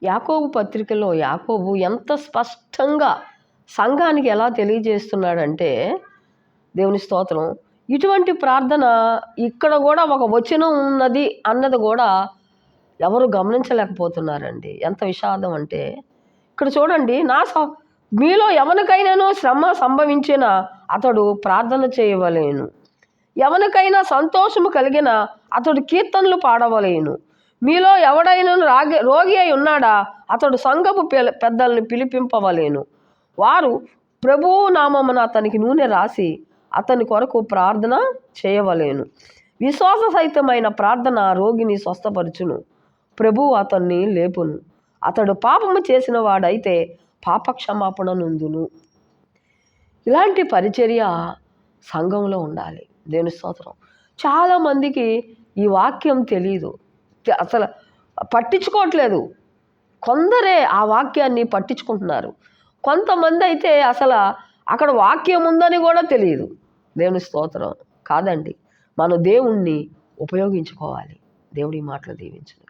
యాకోబు పత్రికలో యాకోబు ఎంత స్పష్టంగా సంఘానికి ఎలా తెలియజేస్తున్నాడంటే, దేవుని స్తోత్రం, ఇటువంటి ప్రార్థన ఇక్కడ కూడా ఒక వచనం ఉన్నది అన్నది కూడా ఎవరు గమనించలేకపోతున్నారండి. ఎంత విషాదం అంటే, ఇక్కడ చూడండి, మీలో ఎవరికైనాను శ్రమ సంభవించిన అతడు ప్రార్థన చేయవలేను, ఎవరికైనా సంతోషము కలిగిన అతడు కీర్తనలు పాడవలేను, మీలో ఎవడైనా రోగి అయి ఉన్నాడా అతడు సంఘపు పెద్దల్ని పిలిపింపవలేను, వారు ప్రభువు నామమున అతనికి నూనె రాసి అతని కొరకు ప్రార్థన చేయవలేను. విశ్వాస సహితమైన ప్రార్థన రోగిని స్వస్థపరచును, ప్రభువు అతన్ని లేపును, అతడు పాపము చేసిన వాడైతే పాపక్షమాపణ నొందును. ఇలాంటి పరిచర్య సంఘంలో ఉండాలి. దేవుని స్తోత్రం. చాలామందికి ఈ వాక్యం తెలియదు, అసలు పట్టించుకోవట్లేదు. కొందరే ఆ వాక్యాన్ని పట్టించుకుంటున్నారు, కొంతమంది అయితే అసలు అక్కడ వాక్యం ఉందని కూడా తెలియదు. దేవుని స్తోత్రం. కాదండి, మన దేవుణ్ణి ఉపయోగించుకోవాలి. దేవుడి మాటలు దీవించును.